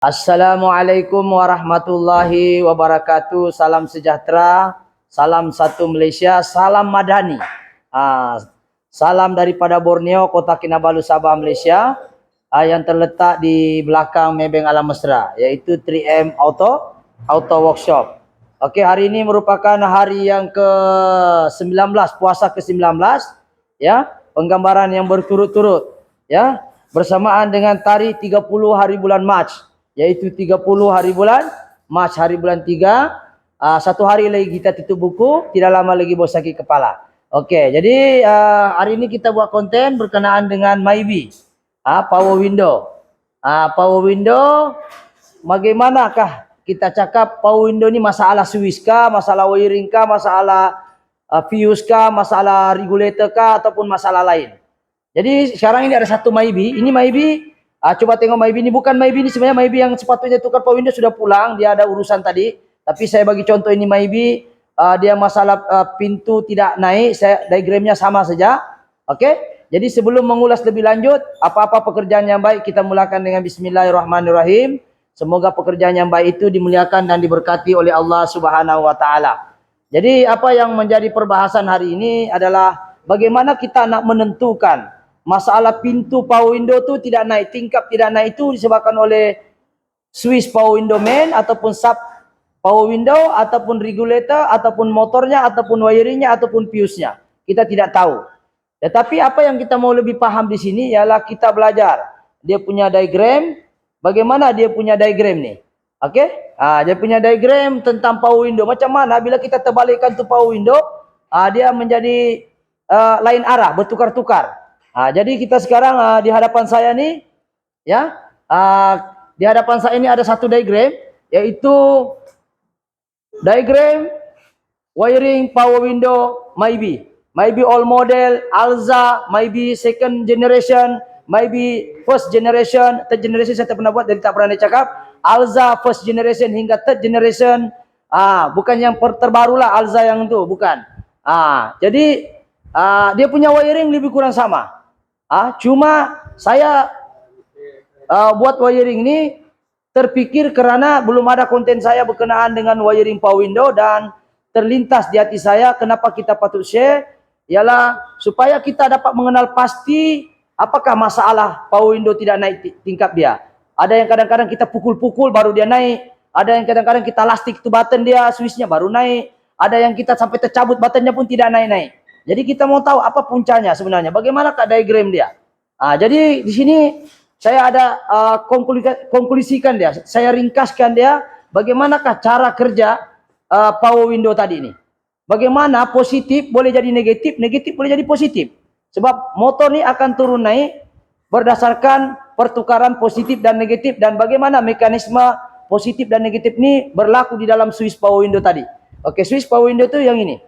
Assalamualaikum warahmatullahi wabarakatuh. Salam sejahtera, salam satu Malaysia, salam madani. Salam daripada Borneo, Kota Kinabalu, Sabah, Malaysia, yang terletak di belakang Maybank Alam Mesra, yaitu 3M Auto Workshop. Okey, hari ini merupakan hari yang ke-19, puasa ke-19, ya, penggambaran yang berturut-turut, ya, bersamaan dengan tarikh 30 hari bulan Mac, yaitu 30 hari bulan Mac, hari bulan 3. Satu hari lagi kita tutup buku, tidak lama lagi bos sakit kepala. Okey, jadi hari ini kita buat konten berkenaan dengan Mybi, power window. Power window, bagaimanakah kita cakap power window ni masalah switch kah, masalah wiring kah, masalah fuse kah, masalah regulator kah, ataupun masalah lain. Jadi sekarang ini ada satu Mybi. Ini Mybi, coba tengok Mybi ini. Bukan Mybi ini sebenarnya Mybi yang sepatutnya tukar power window sudah pulang. Dia ada urusan tadi. Tapi saya bagi contoh ini Mybi. Dia masalah pintu tidak naik. Diagramnya sama saja. Okey. Jadi sebelum mengulas lebih lanjut, apa-apa pekerjaan yang baik kita mulakan dengan Bismillahirrahmanirrahim. Semoga pekerjaan yang baik itu dimuliakan dan diberkati oleh Allah Subhanahu Wa Taala. Jadi apa yang menjadi perbahasan hari ini adalah bagaimana kita nak menentukan masalah pintu power window tu tidak naik, tingkap tidak naik itu disebabkan oleh switch power window main ataupun sub power window ataupun regulator ataupun motornya ataupun wiringnya ataupun fuse-nya. Kita tidak tahu. Tetapi apa yang kita mau lebih paham di sini ialah kita belajar dia punya diagram, bagaimana dia punya diagram ni. Okey? Dia punya diagram tentang power window. Macam mana bila kita terbalikkan tu power window, dia menjadi lain arah, bertukar-tukar. Jadi kita sekarang di hadapan saya ni, ya, di hadapan saya ini ada satu diagram, yaitu diagram wiring power window Mybi. Mybi all model, Alza, Mybi second generation, Mybi first generation, third generation saya tak pernah buat jadi tak pernah cakap. Alza first generation hingga third generation. Bukan yang terbarulah Alza yang itu, bukan. Jadi dia punya wiring lebih kurang sama. Cuma saya buat wiring ini terpikir kerana belum ada konten saya berkenaan dengan wiring power window dan terlintas di hati saya kenapa kita patut share ialah supaya kita dapat mengenal pasti apakah masalah power window tidak naik tingkap dia. Ada yang kadang-kadang kita pukul-pukul baru dia naik, ada yang kadang-kadang kita lastik tu button dia, switchnya baru naik, ada yang kita sampai tercabut buttonnya pun tidak naik-naik. Jadi kita mau tahu apa puncanya sebenarnya, bagaimana diagram dia. Jadi di sini saya ada konklusikan dia, saya ringkaskan dia, bagaimanakah cara kerja power window tadi ini. Bagaimana positif boleh jadi negatif, negatif boleh jadi positif. Sebab motor ni akan turun naik berdasarkan pertukaran positif dan negatif dan bagaimana mekanisme positif dan negatif ni berlaku di dalam switch power window tadi. Okey, switch power window tu yang ini.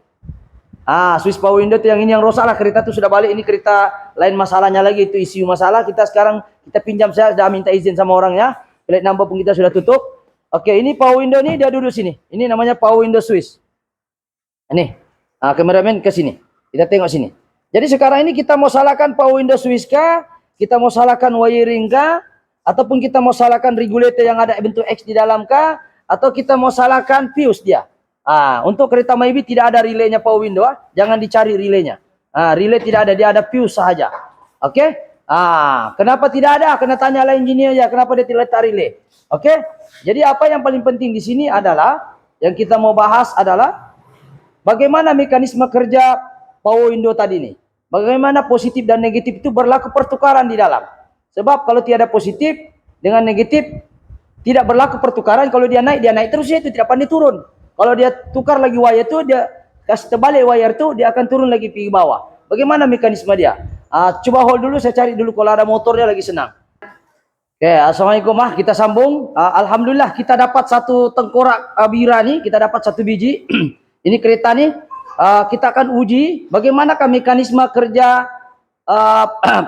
Switch power window tu yang ini yang rosak lah, kereta tu sudah balik, ini kereta lain masalahnya lagi, itu isu masalah. Kita sekarang kita pinjam, saya dah minta izin sama orangnya, plate number pun kita sudah tutup. Okey, ini power window ni dia duduk sini. Ini namanya power window switch. Ini. Kameramen ke sini. Kita tengok sini. Jadi sekarang ini kita mau salahkan power window switch kah? Kita mau salahkan wiring kah? Ataupun kita mau salahkan regulator yang ada bentuk X di dalam kah? Atau kita mau salahkan fuse dia? Untuk kereta Mybi tidak ada relaynya power window, jangan dicari relaynya. Relay tidak ada, dia ada fuse sahaja. Okey? Kenapa tidak ada? Kena tanya lah engineer ya, kenapa dia tidak letak relay. Okey? Jadi apa yang paling penting di sini adalah yang kita mau bahas adalah bagaimana mekanisme kerja power window tadi ni. Bagaimana positif dan negatif itu berlaku pertukaran di dalam. Sebab kalau tiada positif dengan negatif tidak berlaku pertukaran, kalau dia naik terus itu tidak pandai turun. Kalau dia tukar lagi wire tu, dia kasih terbalik wire tu, dia akan turun lagi pergi bawah. Bagaimana mekanisme dia? Coba hold dulu, saya cari dulu kalau ada motornya lagi senang. Okay, Assalamualaikum. Kita sambung. Alhamdulillah kita dapat satu tengkorak bira ni, kita dapat satu biji. Ini kereta ni, kita akan uji bagaimanakah mekanisme kerja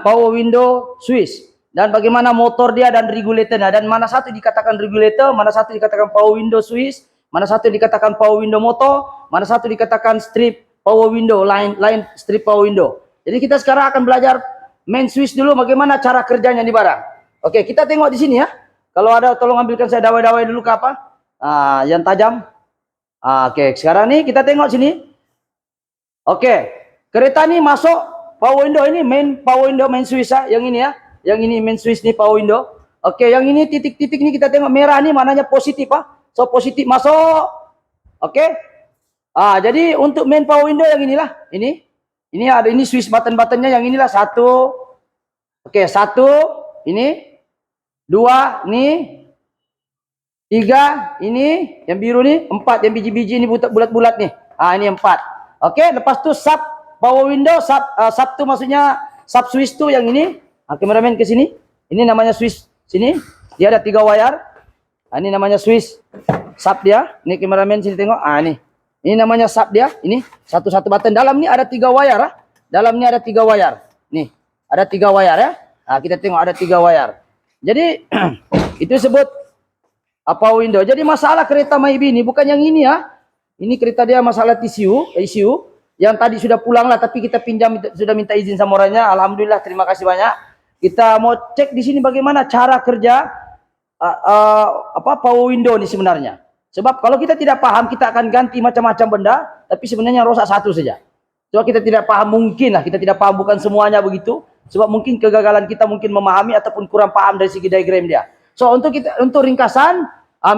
power window switch dan bagaimana motor dia dan regulatornya, dan mana satu dikatakan regulator, mana satu dikatakan power window switch, mana satu dikatakan power window motor, mana satu dikatakan strip power window, line strip power window. Jadi kita sekarang akan belajar main switch dulu, bagaimana cara kerjanya di barang. Okey, kita tengok di sini ya. Kalau ada tolong ambilkan saya dawai-dawai dulu ke apa? Yang tajam. Oke, sekarang nih kita tengok sini. Oke, kereta nih masuk power window ini main power window main switch yang ini ya. Yang ini main switch nih power window. Oke, yang ini titik-titik nih kita tengok merah nih maknanya positif So positif masuk. Oke. Jadi untuk main power window yang inilah, ini ada ini switch button-buttonnya yang inilah satu. Oke, satu ini, dua nih, tiga ini yang biru nih, empat yang biji-biji ini bulat-bulat nih. Ini empat. Oke, lepas tu sub power window, sub tu maksudnya sub switch tu yang ini. Kameramen ke sini. Ini namanya switch sini. Dia ada 3 wire. Ini namanya switch sub dia. Ini kameramen sini tengok. Ini. Ini namanya sub dia. Ini satu-satu button. Dalam ni ada 3 wire. Dalam ni ada 3 wire. Nih, ada 3 wire ya. Kita tengok ada 3 wire. Jadi itu sebut power window. Jadi masalah kereta Myvi ini bukan yang ini ya. Ini kereta dia masalah issue yang tadi sudah pulang lah, tapi kita pinjam sudah minta izin sama orangnya. Alhamdulillah, terima kasih banyak. Kita mau cek di sini bagaimana cara kerja power window ini sebenarnya. Sebab kalau kita tidak paham, kita akan ganti macam-macam benda, tapi sebenarnya rosak satu saja. Sebab kita tidak paham, mungkin lah kita tidak paham, bukan semuanya begitu. Sebab mungkin kegagalan kita mungkin memahami ataupun kurang paham dari segi diagram dia. So untuk ringkasan,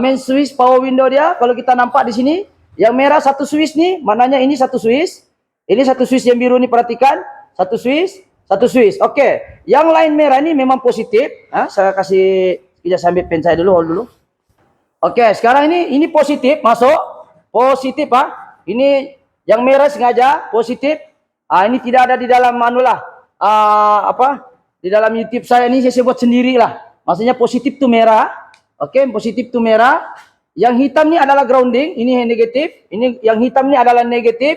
main switch power window dia, kalau kita nampak di sini, yang merah satu switch nih, maknanya ini satu switch. Ini satu switch yang biru nih, perhatikan. Satu switch, satu switch. Oke. Yang lain merah ini memang positif. Saya kasih, kita sambil pen saya dulu, hold dulu. Oke, sekarang ini positif, masuk. Positif Ini yang merah sengaja, positif. Ini tidak ada di dalam manulah. Di dalam YouTube saya ini saya buat sendiri lah. Maksudnya positif tuh merah. Oke, positif tuh merah. Yang hitam ini adalah grounding, ini negatif. Ini yang hitam ini adalah negatif.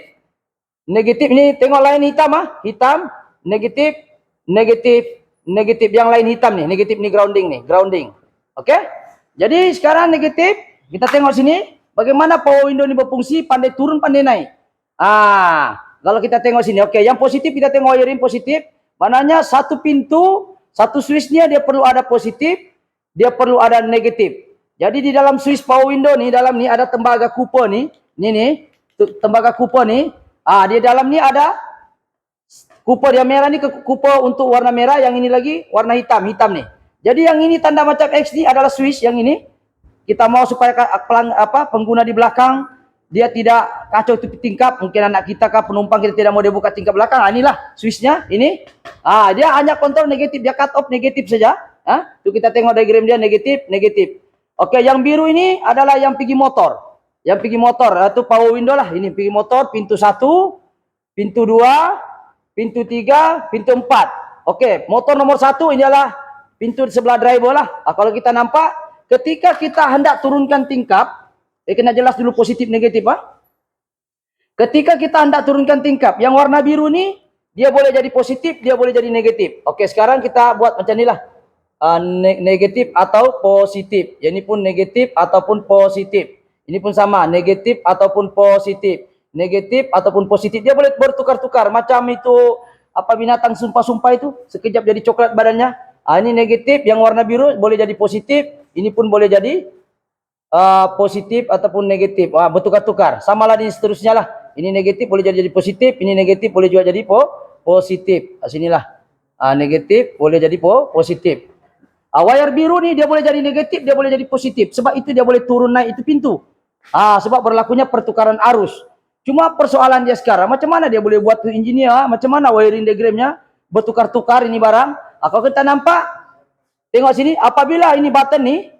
Negatif ini tengok lain hitam hitam, negatif, negatif, negatif. Yang lain hitam nih, negatif ini grounding nih, grounding. Oke? Jadi sekarang negatif, kita tengok sini bagaimana power window ini berfungsi, pandai turun, pandai naik. Kalau kita tengok sini, oke, yang positif kita tengok wiring positif, maknanya satu pintu, satu switchnya dia perlu ada positif, dia perlu ada negatif. Jadi di dalam switch power window nih, dalam nih ada tembaga Cooper nih. Ini tembaga Cooper nih. Di dalam nih ada Cooper yang merah nih, Cooper untuk warna merah, yang ini lagi warna hitam nih. Jadi yang ini tanda macam X ini adalah switch yang ini. Kita mau supaya pengguna di belakang dia tidak kacau tingkap, mungkin anak kita penumpang kita tidak mau dia buka tingkap belakang. Inilah switchnya ini. Dia hanya kontrol negatif, dia cut off negatif saja. Tuh kita tengok diagram dia negatif, negatif. Oke, yang biru ini adalah yang pergi motor. Yang pergi motor, itu power window lah. Ini pergi motor, pintu 1, pintu 2, pintu 3, pintu 4. Oke, motor nomor 1 ini adalah pintu sebelah driver lah. Kalau kita nampak, ketika kita hendak turunkan tingkap, kena jelas dulu positif negatif Ketika kita hendak turunkan tingkap, yang warna biru ini, dia boleh jadi positif, dia boleh jadi negatif. Oke, sekarang kita buat macam inilah. Negatif atau positif. Ini pun negatif ataupun positif. Ini pun sama, negatif ataupun positif. Negatif ataupun positif. Dia boleh bertukar-tukar. Macam itu binatang sumpah-sumpah itu, sekejap jadi coklat badannya. Ini negatif, yang warna biru boleh jadi positif. Ini pun boleh jadi positif ataupun negatif. Bertukar-tukar. Sama lah ini seterusnya lah. Ini negatif boleh jadi positif, ini negatif boleh juga jadi positif. Sinilah. Negatif boleh jadi positif. Wire biru nih dia boleh jadi negatif, dia boleh jadi positif. Sebab itu dia boleh turun naik itu pintu. Sebab berlakunya pertukaran arus. Cuma persoalan dia sekarang, macam mana dia boleh buat tu engineer, macam mana wiring diagramnya bertukar-tukar ini barang. Kalau kita nampak, tengok sini, apabila ini button nih,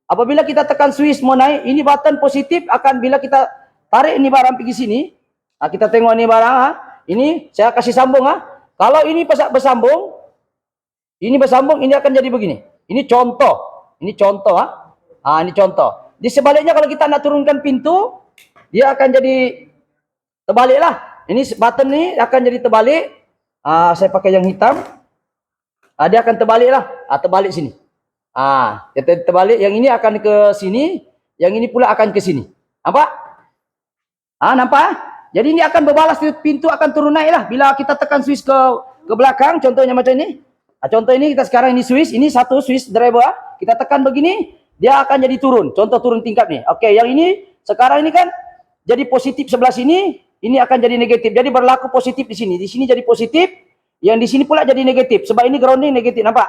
apabila kita tekan switch mau naik, ini button positif akan bila kita tarik ini barang pergi sini. Kita tengok ini barang, ini saya kasih sambung. Kalau ini bersambung, ini akan jadi begini. Ini contoh. Ini contoh. Ini contoh. Di sebaliknya kalau kita nak turunkan pintu, dia akan jadi terbalik lah. Ini button ni akan jadi terbalik. Saya pakai yang hitam. Dia akan terbalik lah. Terbalik sini. Kita terbalik. Yang ini akan ke sini. Yang ini pula akan ke sini. Nampak? Nampak? Jadi ini akan berbalas, pintu akan turun naik lah. Bila kita tekan switch ke belakang, contohnya macam ini. Contoh ini kita sekarang ini switch, ini satu switch driver, kita tekan begini, dia akan jadi turun. Contoh turun tingkat nih. Oke, yang ini sekarang ini kan jadi positif sebelah sini, ini akan jadi negatif. Jadi berlaku positif di sini jadi positif, yang di sini pula jadi negatif. Sebab ini grounding negatif, nampak?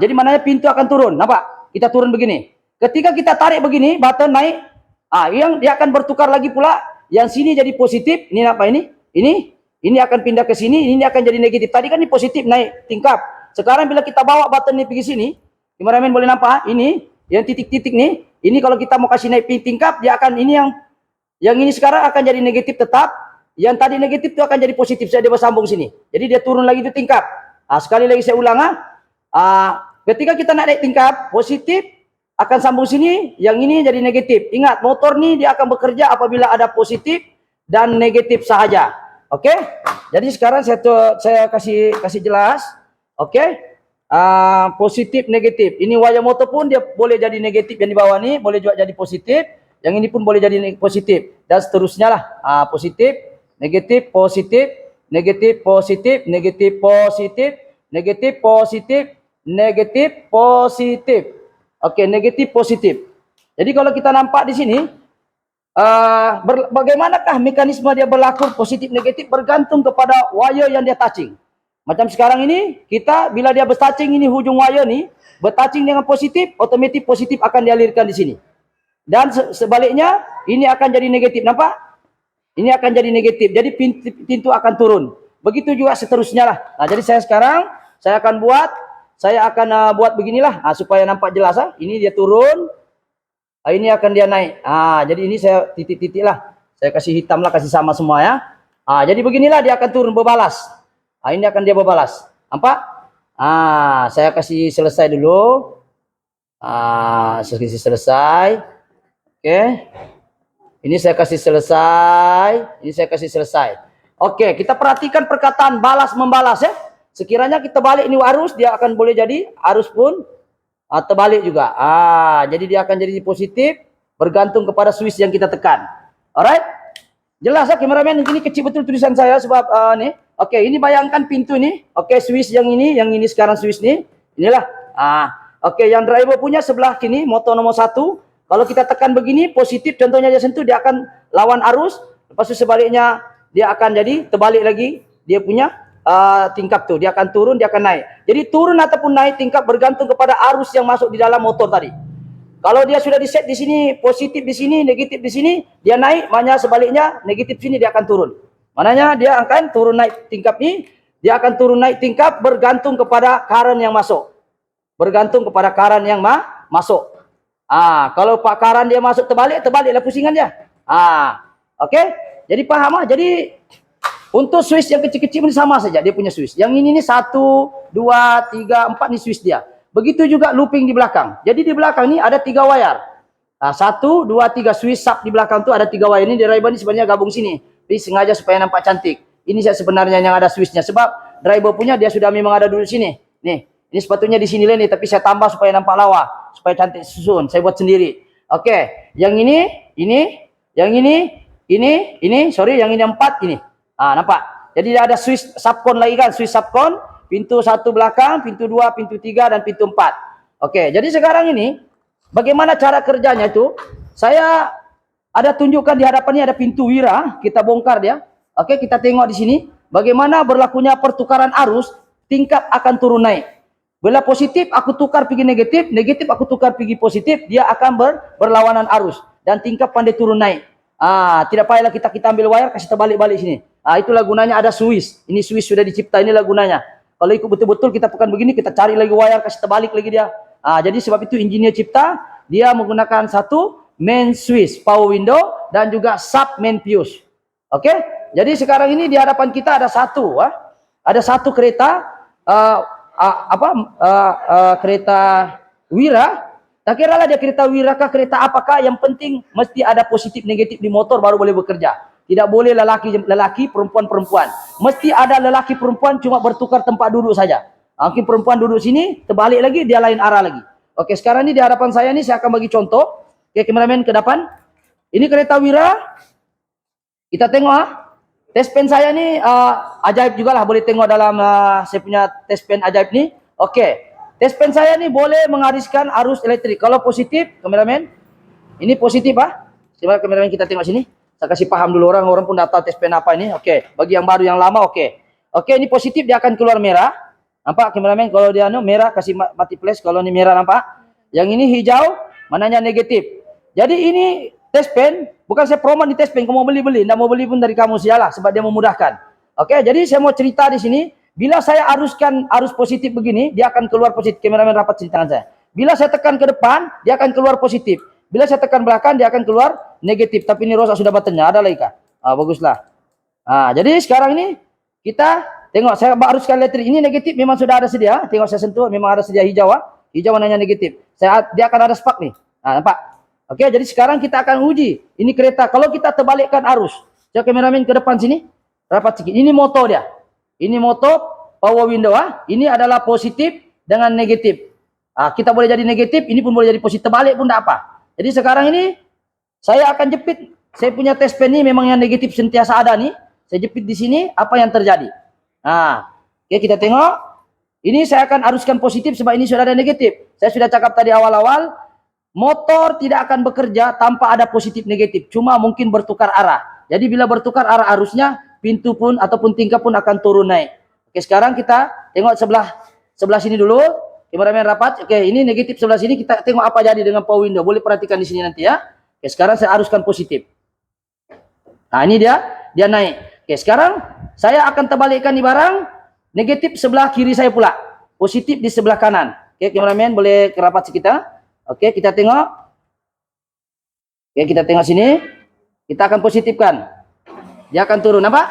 Jadi mananya pintu akan turun, nampak? Kita turun begini. Ketika kita tarik begini, button naik, yang dia akan bertukar lagi pula. Yang sini jadi positif, ini apa ini? Ini akan pindah ke sini, ini akan jadi negatif. Tadi kan ini positif naik tingkap. Sekarang bila kita bawa button ini pergi sini, kameramen boleh nampak? Ini yang titik-titik nih. Ini kalau kita mau kasih naik tingkap, dia akan ini yang ini sekarang akan jadi negatif tetap. Yang tadi negatif itu akan jadi positif. Saya dia bersambung sini. Jadi dia turun lagi itu tingkap. Sekali lagi saya ulang. Ketika kita naik tingkap, positif akan sambung sini. Yang ini jadi negatif. Ingat, motor nih dia akan bekerja apabila ada positif dan negatif sahaja. Oke, jadi sekarang saya kasih jelas. Oke, positif negatif. Ini wire motor pun dia boleh jadi negatif yang di bawah nih, boleh juga jadi positif. Yang ini pun boleh jadi positif dan seterusnya lah. Positif, negatif, positif, negatif, positif, negatif, positif, negatif, positif, negatif, positif. Oke, negatif, positif. Jadi kalau kita nampak di sini. Bagaimanakah mekanisme dia berlaku positif negatif bergantung kepada wire yang dia touching. Macam sekarang ini kita bila dia bertouching ini hujung wire ni bertouching dengan positif, otomatis positif akan dialirkan di sini. Dan sebaliknya ini akan jadi negatif, nampak? Ini akan jadi negatif. Jadi pintu akan turun. Begitu juga seterusnya lah. Jadi saya akan buat beginilah supaya nampak jelas. Ini dia turun. Ini akan dia naik. Jadi ini saya titik-titik lah. Saya kasih hitam lah, kasih sama semua ya. Jadi beginilah dia akan turun berbalas. Ini akan dia berbalas. Nampak? Saya kasih selesai dulu. Saya kasih selesai. Oke. Ini saya kasih selesai. Ini saya kasih selesai. Oke, kita perhatikan perkataan balas membalas ya. Sekiranya kita balik ini arus, dia akan boleh jadi arus pun terbalik juga. Jadi dia akan jadi positif bergantung kepada switch yang kita tekan. Alright? Jelas ya kameramen? Ini kecil betul tulisan saya sebab nih. Oke, ini bayangkan pintu ini. Oke, switch yang ini sekarang switch nih. Inilah. Oke, yang driver punya sebelah kini motor nomor 1. Kalau kita tekan begini positif, contohnya dia sentuh, dia akan lawan arus. Lepas itu sebaliknya dia akan jadi terbalik lagi. Dia punya tingkap tuh, dia akan turun, dia akan naik. Jadi turun ataupun naik tingkap bergantung kepada arus yang masuk di dalam motor tadi. Kalau dia sudah di set di sini, positif di sini, negatif di sini, dia naik, maknanya sebaliknya negatif sini dia akan turun. Maknanya dia akan turun naik tingkap ini, dia akan turun naik tingkap bergantung kepada current yang masuk. Bergantung kepada current yang masuk. Kalau pak current dia masuk terbaliklah pusingan dia. Oke? Jadi paham Jadi untuk switch yang kecil-kecil ini sama saja dia punya switch. Yang ini 1, 2, 3, 4 nih switch dia. Begitu juga looping di belakang. Jadi di belakang ini ada 3 wire. 1, 2, 3 switch sub di belakang tuh ada 3 wire. Ini driver ini sebenarnya gabung sini. Tapi sengaja supaya nampak cantik. Ini saya sebenarnya yang ada switchnya. Sebab driver punya dia sudah memang ada dulu sini. Nih, ini sepatunya di sini nih. Tapi saya tambah supaya nampak lawa. Supaya cantik susun. Saya buat sendiri. Oke. Yang ini. Yang ini. Sorry, yang ini 4 ini. Nampak? Jadi ada switch subcon lagi kan, switch subcon, pintu 1 belakang, pintu 2, pintu 3 dan pintu 4. Oke, jadi sekarang ini bagaimana cara kerjanya itu? Saya ada tunjukkan di hadapan ini ada pintu wira, kita bongkar dia. Oke, kita tengok di sini bagaimana berlakunya pertukaran arus, tingkap akan turun naik. Bila positif aku tukar pergi negatif, negatif aku tukar pergi positif, dia akan berlawanan arus dan tingkap pandai turun naik. Tidak payahlah kita ambil wire kasih terbalik-balik sini. Itulah gunanya ada switch. Ini switch sudah dicipta, inilah gunanya. Kalau ikut betul-betul kita bukan begini, kita cari lagi wire kasih terbalik lagi dia. Jadi sebab itu engineer cipta dia menggunakan satu main switch, power window dan juga sub main fuse. Oke? Jadi sekarang ini di hadapan kita ada satu kereta kereta wira. Tak kira lah dia kereta wira kah, kereta apakah, yang penting mesti ada positif negatif di motor baru boleh bekerja. Tidak boleh lelaki, perempuan. Mesti ada lelaki perempuan cuma bertukar tempat duduk saja. Mungkin perempuan duduk sini, terbalik lagi, dia lain arah lagi. Oke, sekarang ini di hadapan saya ini saya akan bagi contoh. Oke, kameramen ke depan. Ini kereta wira. Kita tengok Test pen saya ni ajaib juga lah, boleh tengok dalam saya punya test pen ajaib ni. Okey. Test pen saya ni boleh mengariskan arus elektrik. Kalau positif, kameramen, ini positif Coba kameramen kita tengok sini. Saya kasih paham dulu, orang pun dah tahu test pen apa ini. Okey. Bagi yang baru yang lama okey. Okey, ini positif, dia akan keluar merah. Nampak kameramen, kalau dia merah kasih mati flash, kalau ni merah nampak. Yang ini hijau, mananya negatif. Jadi ini test pen, bukan saya promote di test pen, kamu mau beli-beli, enggak mau beli pun dari kamu sialah sebab dia memudahkan. Okey, jadi saya mau cerita di sini, bila saya aruskan arus positif begini, dia akan keluar positif. Kameramen rapat sini tangan saya. Bila saya tekan ke depan, dia akan keluar positif. Bila saya tekan belakang, dia akan keluar negatif. Tapi ini rosak sudah buttonnya, ada lagi kah? Baguslah. Jadi sekarang ini kita tengok, saya aruskan elektrik ini negatif, memang sudah ada sedia. Tengok saya sentuh, memang ada sedia hijau. Hijau warnanya negatif. Dia akan ada spark nih. Nampak? Oke, jadi sekarang kita akan uji. Ini kereta, kalau kita terbalikkan arus. Coba kameramen ke depan sini. Rapat sedikit. Ini motor dia. Ini motor power window. Ini adalah positif dengan negatif. Kita boleh jadi negatif, ini pun boleh jadi positif. Terbalik pun tidak apa. Jadi sekarang ini, saya akan jepit. Saya punya test pen ini memang yang negatif sentiasa ada nih. Saya jepit di sini, apa yang terjadi. Oke, kita tengok. Ini saya akan aruskan positif sebab ini sudah ada negatif. Saya sudah cakap tadi awal-awal, motor tidak akan bekerja tanpa ada positif negatif. Cuma mungkin bertukar arah. Jadi bila bertukar arah arusnya, pintu pun ataupun tingkap pun akan turun naik. Oke, sekarang kita tengok sebelah sini dulu. Kameramen rapat. Oke, ini negatif sebelah sini. Kita tengok apa jadi dengan power window. Boleh perhatikan di sini nanti ya. Oke, sekarang saya aruskan positif. Ini dia naik. Oke, sekarang saya akan terbalikkan di barang. Negatif sebelah kiri saya pula. Positif di sebelah kanan. Oke, kameramen boleh kerapat kita. Oke, kita tengok. Oke, kita tengok sini. Kita akan positifkan. Dia akan turun, apa?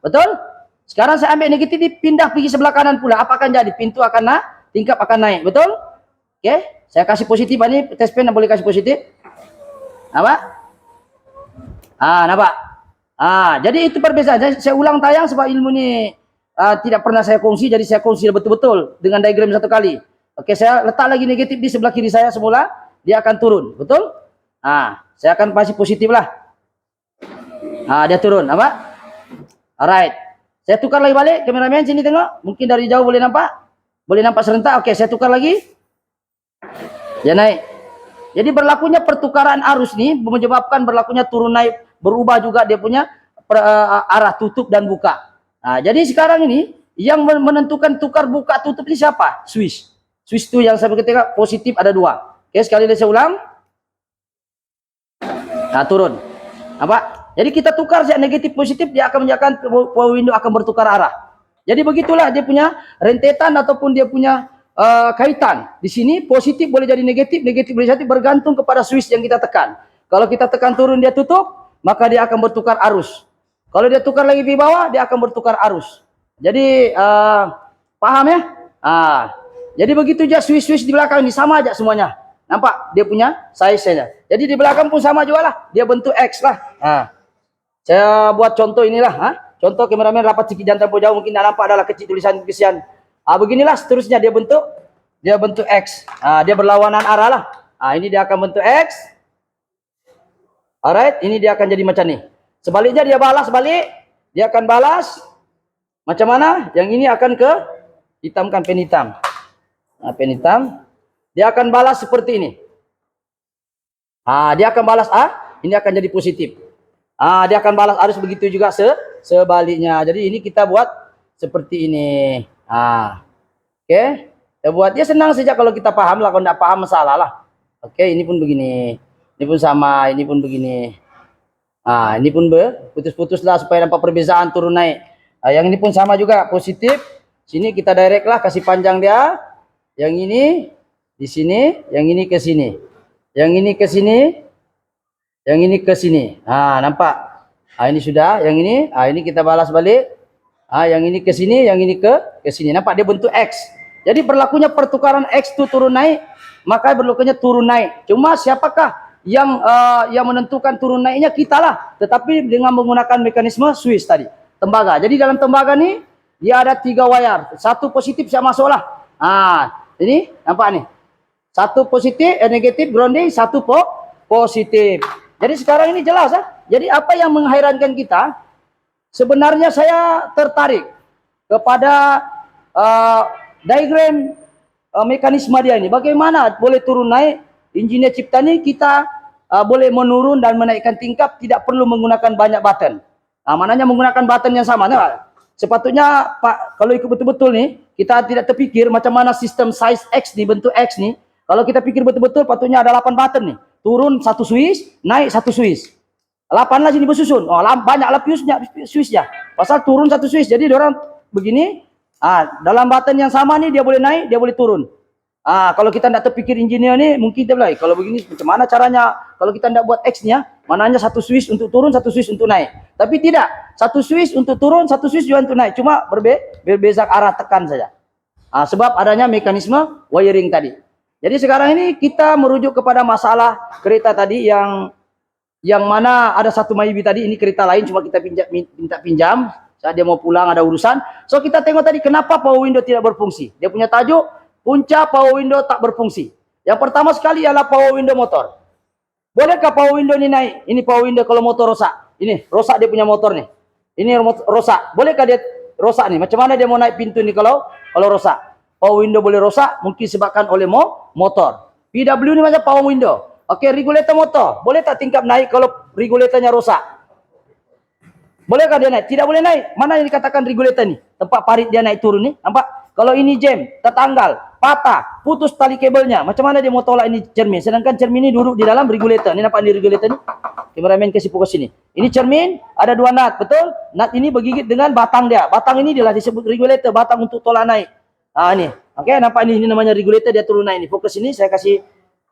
Betul? Sekarang saya ambil negatif, pindah pergi sebelah kanan pula. Apa akan jadi? Pintu akan tingkap akan naik. Betul? Oke, saya kasih positif. Ini test pen boleh kasih positif. Apa? Nampak? Jadi itu perbezaan. Saya ulang tayang sebab ilmu ini tidak pernah saya kongsi. Jadi saya kongsi betul-betul dengan diagram satu kali. Oke, saya letak lagi negatif di sebelah kiri saya semula. Dia akan turun. Betul? Saya akan kasih positif lah. Dia turun. Apa? Alright. Saya tukar lagi balik. Kameramen sini tengok. Mungkin dari jauh boleh nampak. Boleh nampak serentak. Oke, saya tukar lagi. Dia naik. Jadi berlakunya pertukaran arus nih menyebabkan berlakunya turun naik, berubah juga dia punya arah tutup dan buka. Jadi sekarang ini yang menentukan tukar buka tutup ini siapa? Switch. Switch itu yang saya ketika positif ada dua. Oke, sekali lagi saya ulang. Turun. Apa? Jadi kita tukar saya negatif positif, dia akan menyebabkan power window akan bertukar arah. Jadi begitulah dia punya rentetan ataupun dia punya kaitan. Di sini positif boleh jadi negatif, negatif boleh jadi bergantung kepada switch yang kita tekan. Kalau kita tekan turun dia tutup, maka dia akan bertukar arus. Kalau dia tukar lagi di bawah, dia akan bertukar arus. Jadi paham ya? Jadi begitu aja switch-switch di belakang ini sama aja semuanya. Nampak dia punya size-nya. Jadi di belakang pun sama juga lah. Dia bentuk X lah. Saya buat contoh inilah. Contoh kameramen rapat sedikit jangan terlalu jauh. Mungkin tidak nampak adalah kecil tulisan-tulisan. Beginilah seterusnya dia bentuk X. Dia berlawanan arah lah. Ini dia akan bentuk X. Alright. Ini dia akan jadi macam ni. Sebaliknya dia balas balik. Dia akan balas. Macam mana? Yang ini akan ke hitamkan pen hitam. Pen hitam. Dia akan balas seperti ini. Dia akan balas ini akan jadi positif. Dia akan balas arus begitu juga sebaliknya. Jadi ini kita buat seperti ini. Oke. Kita buat dia senang saja kalau kita paham lah. Kalau tidak paham masalah lah. Oke, ini pun begini. Ini pun sama, ini pun begini. Ini pun putus-putus lah supaya nampak perbezaan turun naik. Yang ini pun sama juga positif. Sini kita direct lah kasih panjang dia. Yang ini di sini, yang ini ke sini. Yang ini ke sini. Yang ini ke sini. Nampak? Ini sudah, yang ini, ini kita balas balik. Yang ini ke sini, yang ini ke sini. Nampak dia bentuk X. Jadi berlakunya pertukaran X itu turun naik, maka berlakunya turun naik. Cuma siapakah yang menentukan turun naiknya? Kita lah. Tetapi dengan menggunakan mekanisme switch tadi, tembaga. Jadi dalam tembaga nih dia ada 3 wayar. Satu positif saya masuklah. Ini nampak nih. Satu positif, negatif, grounding, satu positif. Jadi sekarang ini jelas Jadi apa yang menghairankan kita? Sebenarnya saya tertarik kepada diagram mekanisme dia ini. Bagaimana boleh turun naik? Engineer cipta ini kita boleh menurun dan menaikkan tingkap tidak perlu menggunakan banyak button. Mananya menggunakan button yang sama. Nah, sepatutnya Pak, kalau ikut betul-betul nih, kita tidak terpikir macam mana sistem size X nih, bentuk X nih. Kalau kita pikir betul-betul, patutnya ada 8 button nih. Turun satu switch, naik satu switch. 8 lah sini bersusun. Oh, banyaklah switchnya. Pasal turun satu switch. Jadi orang begini, dalam button yang sama nih dia boleh naik, dia boleh turun. Kalau kita tidak terpikir engineer nih, mungkin kita bilang, kalau begini macam mana caranya? Kalau kita tidak buat X-nya, mananya satu switch untuk turun, satu switch untuk naik. Tapi tidak, satu switch untuk turun, satu switch juga untuk naik. Cuma berbeza arah tekan saja. Sebab adanya mekanisme wiring tadi. Jadi sekarang ini kita merujuk kepada masalah kereta tadi yang mana ada satu Myvi tadi, ini kereta lain, cuma kita minta pinjam. Saat dia mau pulang ada urusan. So kita tengok tadi kenapa power window tidak berfungsi. Dia punya tajuk, punca power window tak berfungsi. Yang pertama sekali adalah power window motor. Bolehkah power window ini naik? Ini power window kalau motor rosak. Ini rosak dia punya motor nih. Ini rosak. Bolehkah dia rosak nih? Macam mana dia mau naik pintu nih kalau rosak? Power window boleh rosak, mungkin disebabkan oleh motor. PW ini macam power window. Okey, regulator motor. Boleh tak tingkap naik kalau regulatornya rosak? Bolehkah dia naik? Tidak boleh naik. Mana yang dikatakan regulator ni? Tempat parit dia naik turun ni. Nampak? Kalau ini jam, tertanggal, patah, putus tali kabelnya. Macam mana dia mau tolak ini cermin? Sedangkan cermin ini duduk di dalam regulator. Ni nampak ni regulator ni? Kameraman kasih fokus sini. Ini cermin, ada 2 nut, betul? Nut ini bergigit dengan batang dia. Batang ini adalah disebut regulator, batang untuk tolak naik. Ni. Okey, nampak ni? Ini namanya regulator, dia turun naik ni. Fokus sini, saya kasih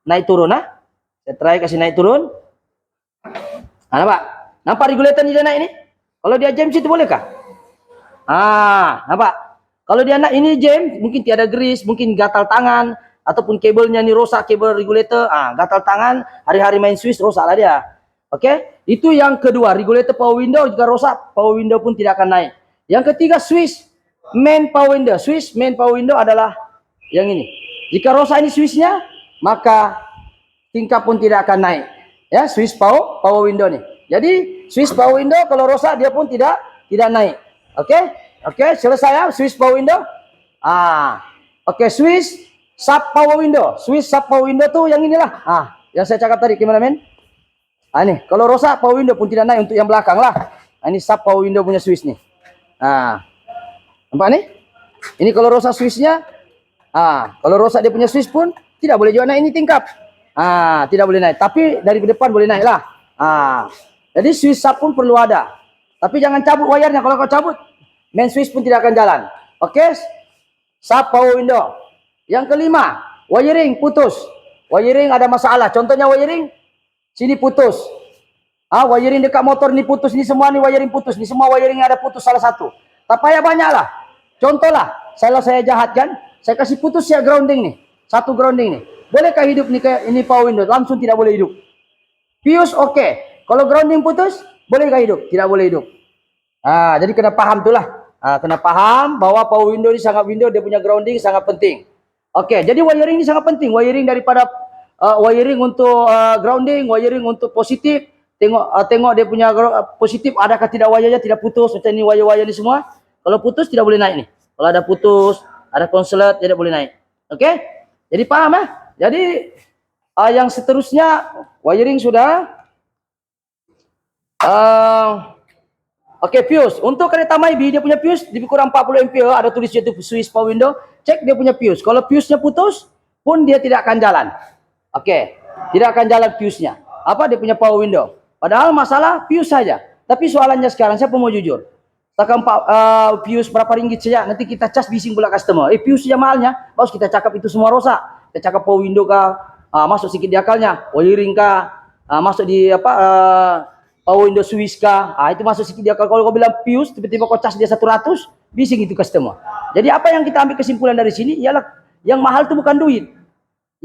naik turun. Saya try kasih naik turun. Nampak? Nampak regulator ni dia naik ni? Kalau dia jam situ bolehkah? Nampak? Kalau dia nak ini jam, mungkin tiada grease, mungkin gatal tangan, ataupun kabelnya ni rosak, kabel regulator, gatal tangan, hari-hari main switch, rosaklah dia. Okey? Itu yang kedua, regulator power window jika rosak, power window pun tidak akan naik. Yang ketiga, switch main power window. Switch main power window adalah yang ini. Jika rosak ini switchnya, maka tingkap pun tidak akan naik. Ya, switch power window ni. Jadi, switch power window kalau rosak dia pun tidak naik. Okey? Okey, selesai ya switch power window. Okey, switch sub power window. Switch sub power window tu yang inilah. Yang saya cakap tadi, kameraman. Ni, kalau rosak power window pun tidak naik untuk yang belakang lah. Ini sub power window punya switch ni. Nampak ni? Ini kalau rosak switchnya, kalau rosak dia punya switch pun tidak boleh juga naik ini tingkap. Tidak boleh naik. Tapi dari depan boleh naik lah. Jadi switch sub pun perlu ada. Tapi jangan cabut wayarnya. Kalau kau cabut, main switch pun tidak akan jalan. Okey? Sub power window. Yang kelima, wiring putus. Wiring ada masalah. Contohnya wiring sini putus. Wiring dekat motor ni putus. Ni semua ni wiring putus. Ni semua wiring ada putus salah satu. Tak payah banyaklah. Contohlah, saya jahat kan? Saya kasih putus ya grounding ni. Satu grounding ni. Bolehkah hidup ni ini power window? Langsung tidak boleh hidup. Fuse okey. Kalau grounding putus, bolehkah hidup? Tidak boleh hidup. Jadi kena faham itulah. Kena faham bahwa power window ni sangat window, dia punya grounding sangat penting. Okey, jadi wiring ni sangat penting. Wiring daripada wiring untuk grounding, wiring untuk positif. Tengok dia punya positif adakah tidak wayarnya tidak putus macam ni wayar-wayar ni semua. Kalau putus tidak boleh naik ni. Kalau ada putus, ada konslet tidak boleh naik. Okey? Jadi faham Jadi yang seterusnya wiring sudah. Okey, fuse. Untuk kereta Myvi dia punya fuse lebih kurang 40 ampere, ada tulis itu switch power window. Cek dia punya fuse. Kalau fuse-nya putus pun dia tidak akan jalan. Okey, tidak akan jalan fuse-nya. Apa dia punya power window? Padahal masalah fuse saja. Tapi soalannya sekarang siapa mau jujur? Takkan fuse berapa ringgit saja, nanti kita cas bising pula customer. Fuse saja mahalnya, baru kita cakap itu semua rosak. Kita cakap power window kah, masuk sikit di akalnya, wiring kah, masuk di power window switch kah, itu masuk sikit dia. Kalau kau bilang fuse, tiba-tiba kau cas dia 100, bising itu customer. Jadi apa yang kita ambil kesimpulan dari sini ialah yang mahal tu bukan duit,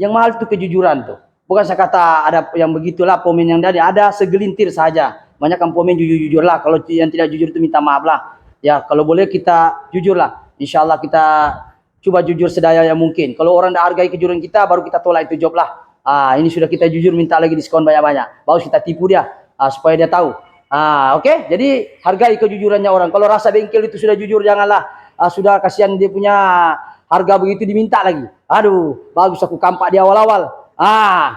yang mahal tu kejujuran tu. Bukan saya kata ada yang begitulah pomen yang ada segelintir saja. Banyak kan pomen jujur-jujur lah. Kalau yang tidak jujur itu minta maaf lah. Ya kalau boleh kita jujur lah. InsyaAllah kita coba jujur sedaya yang mungkin. Kalau orang dah hargai kejujuran kita, baru kita tolak itu job lah. Ini sudah kita jujur minta lagi diskon banyak-banyak. Baru kita tipu dia. supaya dia tahu. Oke. Jadi hargai kejujurannya orang. Kalau rasa bengkel itu sudah jujur, janganlah sudah kasihan dia punya harga begitu diminta lagi. Aduh, bagus aku kampak di awal-awal.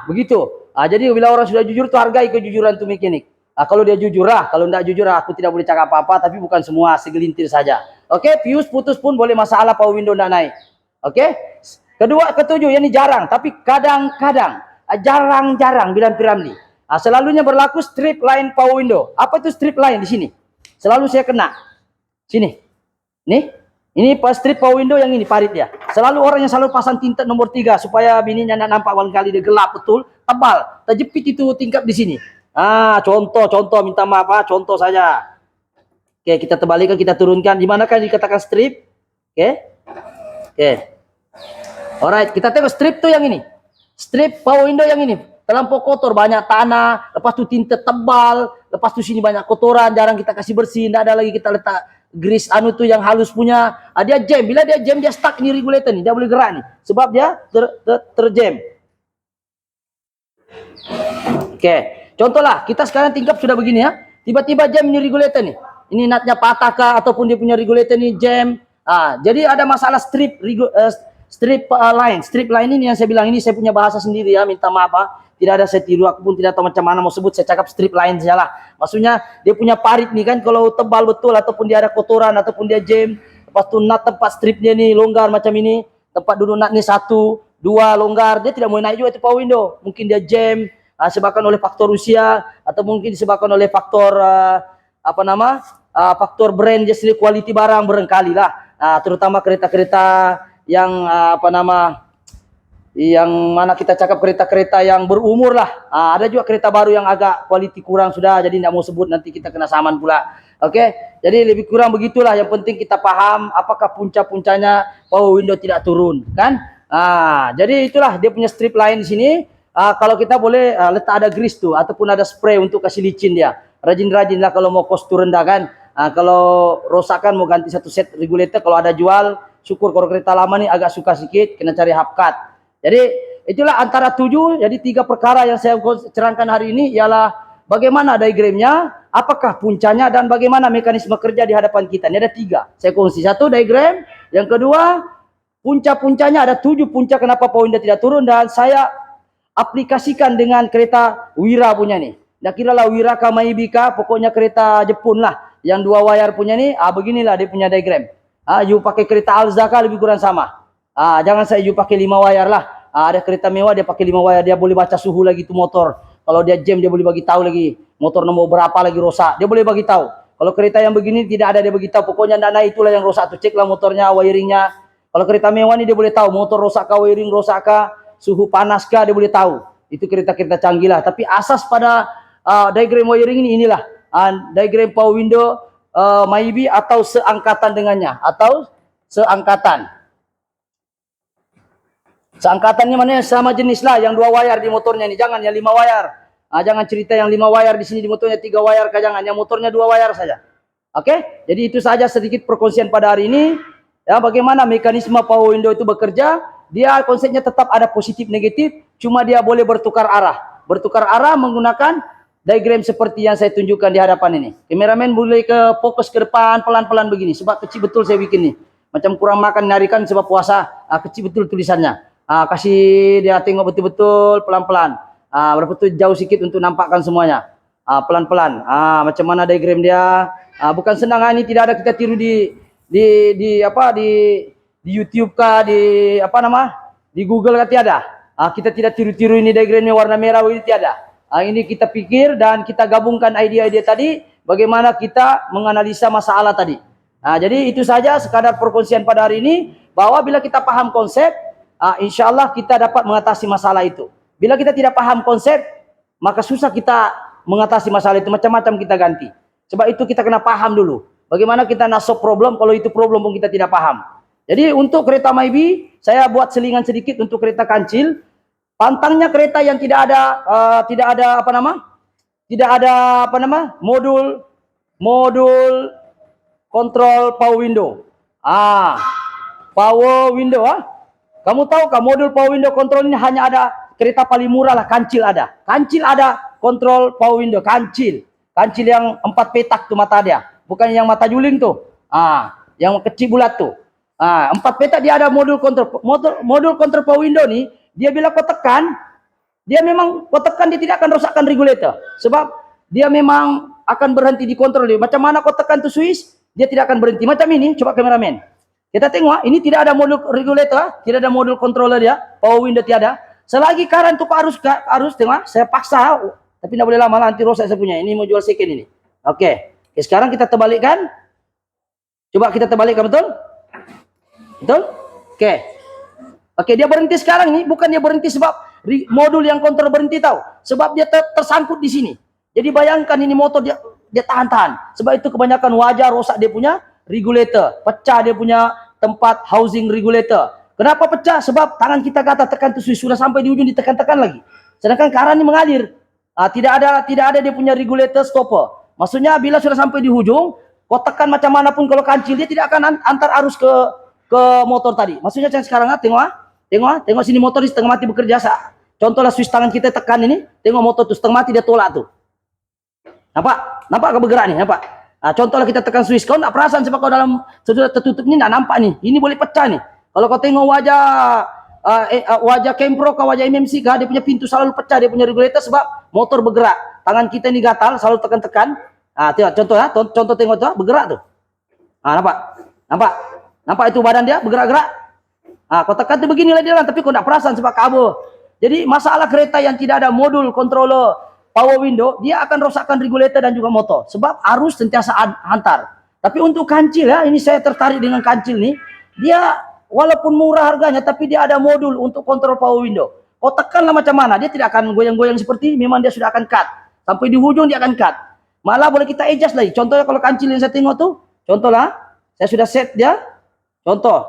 Begitu. Jadi bila orang sudah jujur tuh hargai kejujuran tuh mekanik. Kalau dia jujur lah, kalau tidak jujur aku tidak boleh cakap apa-apa, tapi bukan semua, segelintir saja. Oke, fuse putus pun boleh masalah power window tidak naik. Oke. Ketujuh, ini jarang, tapi kadang-kadang, jarang-jarang bilang Piramli. Selalunya berlaku strip line power window. Apa itu strip line di sini? Selalu saya kena. Sini. Nih. Ini pas strip power window yang ini parit dia. Selalu orang yang selalu pasang tinta nomor 3 supaya bininya tidak nampak kali dia gelap betul, tebal, terjepit itu tingkap di sini. Contoh minta maaf, contoh saja. Oke, kita terbalikan, kita turunkan. Di mana kan dikatakan strip? Oke. Alright, kita tengok strip tuh yang ini. Strip power window yang ini. Terlampau kotor, banyak tanah, lepas tu tinta tebal, lepas tu sini banyak kotoran, jarang kita kasih bersih, tidak ada lagi kita letak grease tuh yang halus punya. Dia jam, bila dia jam dia stuck ini regulator nih, dia boleh gerak nih, sebab dia terjam. Oke, contohlah kita sekarang tingkap sudah begini ya, tiba-tiba jam ini regulator nih, ini nutnya patah kah ataupun dia punya regulator nih jam. Jadi ada masalah strip line ini yang saya bilang, ini saya punya bahasa sendiri ya, minta maaf tidak ada saya tiru, aku pun tidak tahu macam mana mau sebut, saya cakap strip line saja lah. Maksudnya dia punya parit nih kan, kalau tebal betul ataupun dia ada kotoran ataupun dia jam, lepas tu nut tempat stripnya nih longgar macam ini, tempat duduk nut nih 1, 2 longgar, dia tidak mau naik juga itu power window. Mungkin dia jam disebabkan oleh faktor usia, atau mungkin disebabkan oleh faktor faktor brand jadi quality barang barangkali lah. Terutama kereta-kereta yang yang mana kita cakap kereta-kereta yang berumur lah. Ada juga kereta baru yang agak quality kurang sudah, jadi tidak mau sebut nanti kita kena saman pula. Oke, jadi lebih kurang begitulah. Yang penting kita paham apakah punca-puncanya power window tidak turun, kan? Jadi itulah dia punya strip line di sini. Kalau kita boleh letak ada grease tuh ataupun ada spray untuk kasih licin dia. Rajin-rajin lah kalau mau cost rendah kan. Kalau rosakan mau ganti satu set regulator, kalau ada jual syukur. Kalau kereta lama nih agak suka sedikit, kena cari half cut. Jadi itulah antara 7. Jadi 3 perkara yang saya cerangkan hari ini ialah bagaimana diagramnya, apakah puncanya, dan bagaimana mekanisme kerja di hadapan kita. Ini ada 3 saya kongsi. 1 diagram, yang kedua punca-puncanya, ada 7 punca kenapa power window tidak turun, dan saya aplikasikan dengan kereta Wira punya nih. Dah kira lah Wira kah Maibi kah, pokoknya kereta Jepun lah yang 2 wayar punya nih. Beginilah dia punya diagram. You pakai kereta Alza kah lebih kurang sama. Jangan saya you pakai 5 wayar lah. Ada kereta mewah dia pakai 5 wayar, dia boleh baca suhu lagi tu motor. Kalau dia jam dia boleh bagi tahu lagi motor nomor berapa lagi rosak, dia boleh bagi tahu. Kalau kereta yang begini tidak ada dia bagi tahu, pokoknya dana itulah yang rosak tu, ceklah motornya, wiringnya. Kalau kereta mewah ni dia boleh tahu motor rosak kah, wiring rosak kah, suhu panas kah, dia boleh tahu. Itu kereta-kereta canggih lah. Tapi asas pada diagram wiring ini inilah diagram power window Maibi atau seangkatan dengannya, atau seangkatan. Seangkatannya mana sama jenis lah, yang 2 wayar di motornya ini, jangan yang 5 wayar. Jangan cerita yang 5 wayar di sini di motornya 3 wayar kah, jangan, yang motornya 2 wayar saja. Oke? Jadi itu saja sedikit perkongsian pada hari ini. Ya, bagaimana mekanisme power window itu bekerja? Dia konsepnya tetap ada positif negatif, cuma dia boleh bertukar arah. Bertukar arah menggunakan diagram seperti yang saya tunjukkan di hadapan ini. Kameramen boleh fokus ke depan pelan-pelan begini, sebab kecil betul saya bikin nih. Macam kurang makan narikan sebab puasa, kecil betul tulisannya. Kasih dia tengok betul-betul pelan-pelan. Berapa tu jauh sikit untuk nampakkan semuanya. Pelan-pelan. Macam mana diagram dia? Bukan senang, ini tidak ada kita tiru di YouTube kah, di Google kah, tiada. Kita tidak tiru-tiru ini diagramnya warna merah ini, tiada. Ini kita pikir dan kita gabungkan ide-ide tadi, bagaimana kita menganalisa masalah tadi. Jadi itu saja sekadar perkongsian pada hari ini, bahwa bila kita paham konsep, insya-Allah kita dapat mengatasi masalah itu. Bila kita tidak paham konsep, maka susah kita mengatasi masalah itu, macam-macam kita ganti. Sebab itu kita kena paham dulu. Bagaimana kita nak solve problem kalau itu problem pun kita tidak paham. Jadi untuk kereta Maibi, saya buat selingan sedikit untuk kereta kancil. Pantangnya kereta yang tidak ada modul kontrol power window. Power window. Kamu tahu kah modul power window control ini hanya ada kereta paling murah lah, kancil ada. Kancil ada kontrol power window, kancil. Kancil yang 4 petak tuh mata dia. Bukan yang mata juling tuh. Yang kecil bulat tuh. 4 petak dia ada modul kontrol. Modul kontrol power window nih, dia bila kau tekan, dia tidak akan rosakkan regulator. Sebab dia memang akan berhenti dikontrol dia. Macam mana kau tekan tuh switch, dia tidak akan berhenti. Macam ini, coba kameramen. Kita tengok, ini tidak ada modul regulator, tidak ada modul controller dia, power window tiada. Selagi current tuh arus tengok, saya paksa, tapi tidak boleh lama, nanti rosak saya punya. Ini mau jual second ini. Oke, sekarang kita terbalikkan. Coba kita terbalikkan, betul? Betul? Oke, dia berhenti sekarang nih, bukan dia berhenti sebab modul yang kontrol berhenti tahu. Sebab dia tersangkut di sini. Jadi bayangkan ini motor dia tahan-tahan. Sebab itu kebanyakan wajar rosak dia punya regulator, pecah dia punya tempat housing regulator. Kenapa pecah? Sebab tangan kita kata tekan tu switch, sudah sampai di ujung ditekan-tekan lagi. Sedangkan current ini mengalir. Tidak ada dia punya regulator stopper. Maksudnya bila sudah sampai di ujung, kau tekan macam manapun kalau kancil dia tidak akan antar arus ke motor tadi. Maksudnya sekarang tengok sini motor di setengah mati bekerja. Contohlah switch tangan kita tekan ini, tengok motor tuh setengah mati dia tolak tuh. Nampak ke bergerak nih, nampak? Contohlah kita tekan switch, kau tak perasan sebab kau dalam sudah tertutup ni, tak nampak nih. Ini boleh pecah nih. Kalau kau tengok wajah Kempro ke wajah MMC ke, dia punya pintu selalu pecah, dia punya regulator sebab motor bergerak. Tangan kita ini gatal, selalu tekan-tekan. Tengok contoh tengok tuh, bergerak tuh. Nampak itu badan dia bergerak-gerak. Kau tekan tuh beginilah dia, tapi kau tak perasan sebab kabel. Jadi masalah kereta yang tidak ada modul controller power window, dia akan rosakkan regulator dan juga motor. Sebab arus sentiasa hantar. Tapi untuk kancil ya, ini saya tertarik dengan kancil nih. Dia walaupun murah harganya, tapi dia ada modul untuk kontrol power window. Kau tekanlah macam mana, dia tidak akan goyang-goyang seperti ini. Memang dia sudah akan cut. Sampai di ujung dia akan cut. Malah boleh kita adjust lagi. Contohnya kalau kancil yang saya tengok tuh, contohlah, saya sudah set dia. Contoh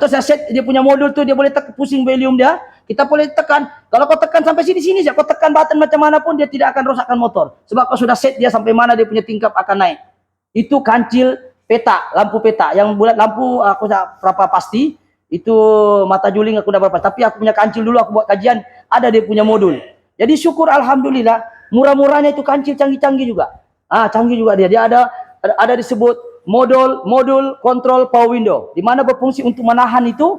saya set dia punya modul tuh, dia boleh pusing volume dia. Kita boleh tekan. Kalau kau tekan sampai sini saja, kau tekan button macam mana pun dia tidak akan rosakkan motor. Sebab kau sudah set dia sampai mana dia punya tingkap akan naik. Itu kancil peta, lampu peta. Yang bulat lampu aku tak berapa pasti. Itu mata juling aku dah berapa. Tapi aku punya kancil dulu, aku buat kajian, ada dia punya modul. Jadi syukur alhamdulillah, murah-murahnya itu kancil canggih-canggih juga. Canggih juga dia. Dia ada disebut modul kontrol power window, di mana berfungsi untuk menahan itu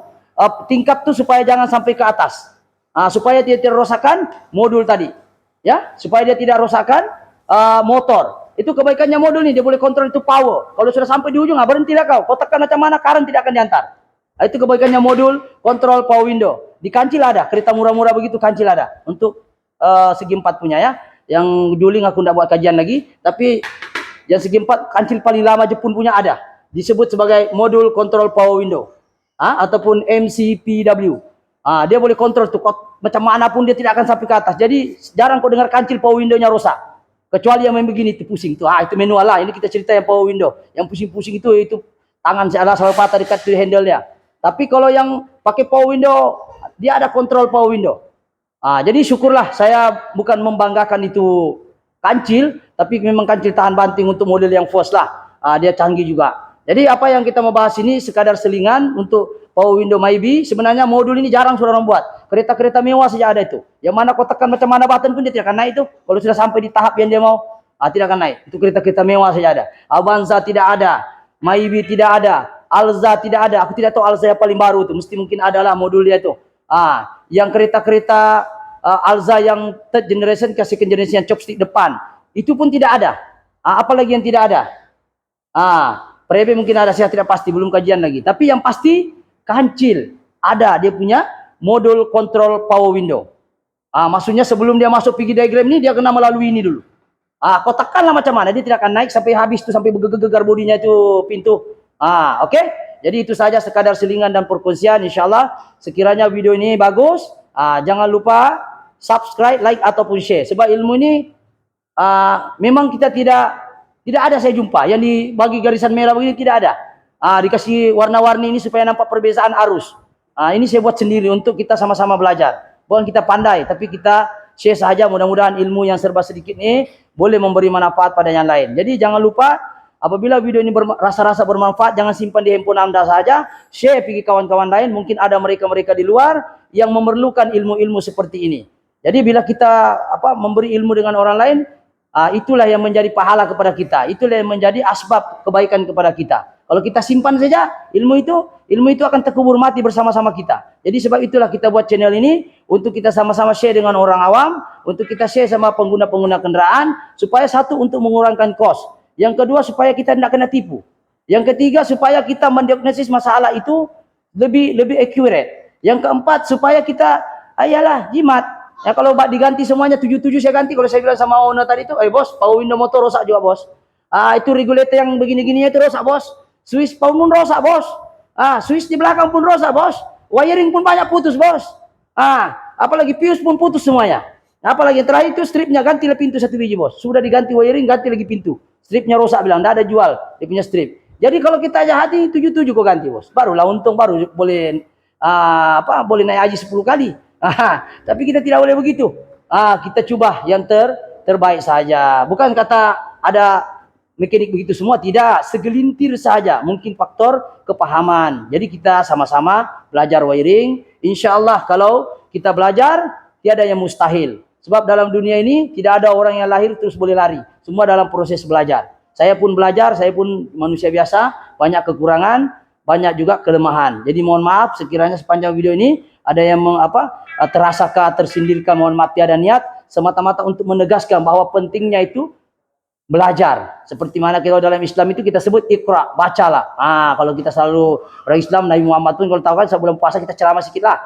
tingkap tuh supaya jangan sampai ke atas. Supaya dia tidak rosakkan modul tadi. Ya, supaya dia tidak rosakkan motor. Itu kebaikannya modul nih, dia boleh kontrol itu power. Kalau sudah sampai di ujung, berhentilah kau. Kau tekan macam mana, current tidak akan diantar. Itu kebaikannya modul kontrol power window. Di kancil ada, kereta murah-murah begitu kancil ada. Untuk segi 4 punya ya. Yang juling aku tidak buat kajian lagi. Tapi yang segi 4 kancil paling lama Jepun punya ada. Disebut sebagai modul kontrol power window. Ataupun MCPW. Dia boleh kontrol tuh macam mana pun dia tidak akan sampai ke atas. Jadi jarang kau dengar kancil power window-nya rosak. Kecuali yang main begini itu pusing tuh. Itu manual lah. Ini kita cerita yang power window. Yang pusing-pusing itu tangan saya selalu patah dekat di handle-nya. Tapi kalau yang pakai power window, dia ada kontrol power window. Jadi syukurlah, saya bukan membanggakan itu kancil, tapi memang kancil tahan banting untuk model yang first lah. Dia canggih juga. Jadi apa yang kita mau bahas ini sekadar selingan untuk power window Myvi. Sebenarnya modul ini jarang sudah orang buat. Kereta-kereta mewah saja ada itu. Yang mana kau tekan macam mana button pun dia tidak akan naik itu. Kalau sudah sampai di tahap yang dia mau, tidak akan naik. Itu kereta-kereta mewah saja ada. Avanza tidak ada, Myvi tidak ada, Alza tidak ada. Aku tidak tahu Alza yang paling baru itu. Mesti mungkin adalah modul dia itu. Yang kereta-kereta Alza yang third generation ke second generation yang chopstick depan, itu pun tidak ada. Apalagi yang tidak ada? Prebe mungkin ada, saya tidak pasti, belum kajian lagi. Tapi yang pasti kancil ada, dia punya modul kontrol power window. Maksudnya sebelum dia masuk PG diagram ini, dia kena melalui ini dulu. Kau tekanlah macam mana, dia tidak akan naik sampai habis tuh, sampai bergegar bodinya itu pintu. Oke? Jadi itu saja sekadar selingan dan perkongsian. InsyaAllah sekiranya video ini bagus, jangan lupa subscribe, like ataupun share. Sebab ilmu ini memang kita tidak ada saya jumpa yang dibagi garisan merah begini, tidak ada. Dikasih warna-warni ini supaya nampak perbezaan arus. Ini saya buat sendiri untuk kita sama-sama belajar. Bukan kita pandai, tapi kita share saja. Mudah-mudahan ilmu yang serba sedikit ini boleh memberi manfaat pada yang lain. Jadi jangan lupa, apabila video ini rasa-rasa bermanfaat, jangan simpan di handphone Anda saja. Share pergi kawan-kawan lain. Mungkin ada mereka-mereka di luar yang memerlukan ilmu-ilmu seperti ini. Jadi bila kita memberi ilmu dengan orang lain, itulah yang menjadi pahala kepada kita. Itulah yang menjadi asbab kebaikan kepada kita. Kalau kita simpan saja ilmu itu akan terkubur mati bersama-sama kita. Jadi sebab itulah kita buat channel ini untuk kita sama-sama share dengan orang awam, untuk kita share sama pengguna-pengguna kendaraan, supaya satu untuk mengurangkan kos. Yang kedua supaya kita tidak kena tipu. Yang ketiga supaya kita mendiagnosis masalah itu lebih accurate. Yang keempat supaya kita jimat. Ya kalau diganti semuanya 77 saya ganti. Kalau saya bilang sama owner tadi itu, bos, power window motor rosak juga bos. Itu regulator yang begini-gini itu rosak bos. Switch power pun rosak bos. Switch di belakang pun rosak bos. Wiring pun banyak putus bos. Apalagi fuse pun putus semuanya. Apalagi yang terakhir itu stripnya ganti lah pintu 1 biji bos. Sudah diganti wiring, ganti lagi pintu. Stripnya rosak bilang, tidak ada jual dia punya strip. Jadi kalau kita aja hati 77 kok ganti bos. Barulah untung, baru boleh boleh naik haji 10 kali. Tapi kita tidak boleh begitu. Kita coba yang terbaik saja. Bukan kata ada mekanik begitu semua, tidak. Segelintir saja. Mungkin faktor kepahaman. Jadi kita sama-sama belajar wiring. Insya Allah kalau kita belajar, tiada yang mustahil. Sebab dalam dunia ini tidak ada orang yang lahir terus boleh lari. Semua dalam proses belajar. Saya pun belajar, saya pun manusia biasa, banyak kekurangan, banyak juga kelemahan. Jadi mohon maaf sekiranya sepanjang video ini ada yang terasakah, tersindirkan, mohon maaf tiada niat, semata-mata untuk menegaskan bahwa pentingnya itu belajar. Seperti mana kalau dalam Islam itu kita sebut iqra, bacalah. Kalau kita selalu orang Islam, Nabi Muhammad pun kalau tahu kan sebelum puasa kita ceramah sedikit lah.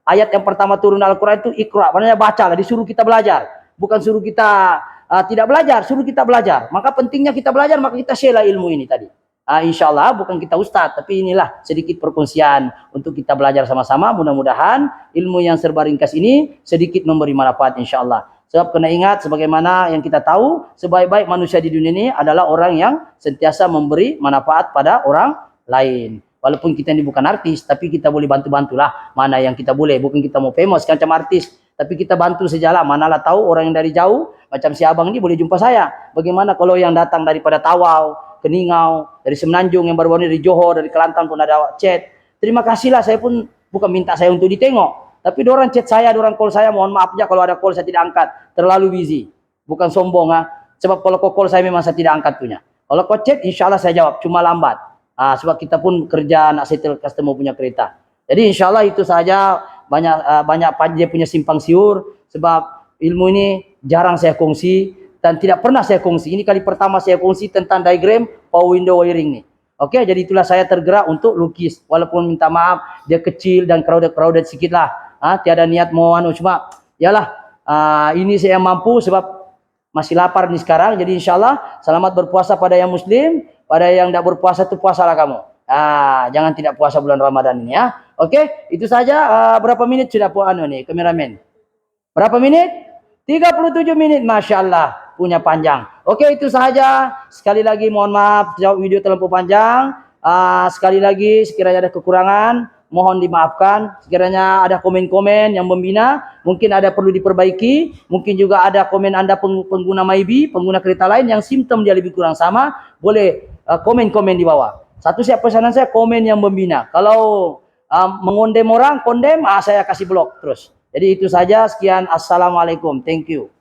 Ayat yang pertama turun Al-Quran itu iqra, maknanya bacalah, disuruh kita belajar. Bukan suruh kita tidak belajar, suruh kita belajar. Maka pentingnya kita belajar, maka kita share ilmu ini tadi. Insya Allah bukan kita ustadz, tapi inilah sedikit perkongsian untuk kita belajar sama-sama. Mudah-mudahan ilmu yang serba ringkas ini sedikit memberi manfaat insya Allah. Sebab kena ingat sebagaimana yang kita tahu, sebaik-baik manusia di dunia ini adalah orang yang sentiasa memberi manfaat pada orang lain. Walaupun kita ini bukan artis, tapi kita boleh bantu-bantulah mana yang kita boleh. Bukan kita mau famous macam artis, tapi kita bantu sejalan. Manalah tahu orang yang dari jauh, macam si abang ini boleh jumpa saya. Bagaimana kalau yang datang daripada Tawau, Keningau, dari Semenanjung, yang baru-baru dari Johor, dari Kelantan pun ada chat. Terima kasihlah, saya pun bukan minta saya untuk ditengok. Tapi orang chat saya, orang call saya, mohon maaf aja kalau ada call saya tidak angkat. Terlalu busy. Bukan sombong. Sebab kalau call saya memang saya tidak angkat punya. Kalau kau chat, insya Allah saya jawab. Cuma lambat. Sebab kita pun kerja nak settle customer punya kereta. Jadi insya Allah itu saja. Banyak dia punya simpang siur. Sebab ilmu ini jarang saya kongsi. Dan tidak pernah saya kongsi. Ini kali pertama saya kongsi tentang diagram power window wiring nih. Oke, jadi itulah saya tergerak untuk lukis. Walaupun minta maaf, dia kecil dan crowded sedikit lah. Tiada niat mau cuma yalah, ini saya mampu sebab masih lapar nih sekarang. Jadi insya Allah selamat berpuasa pada yang muslim, pada yang tidak berpuasa itu puasalah kamu. Jangan tidak puasa bulan Ramadan ini ya. Oke, itu saja. Berapa menit sudah nih kameramen? Berapa menit? 37 menit, Masya Allah, punya panjang. Oke, itu saja. Sekali lagi mohon maaf jawab video terlalu panjang. Sekali lagi sekiranya ada kekurangan, mohon dimaafkan. Sekiranya ada komen-komen yang membina, mungkin ada perlu diperbaiki, mungkin juga ada komen Anda pengguna Mybi, pengguna kereta lain yang simptom dia lebih kurang sama, boleh komen-komen di bawah. Satu pesanan saya komen yang membina. Kalau mengondem orang, kondem, saya kasih blok terus. Jadi itu saja, sekian, assalamualaikum, thank you.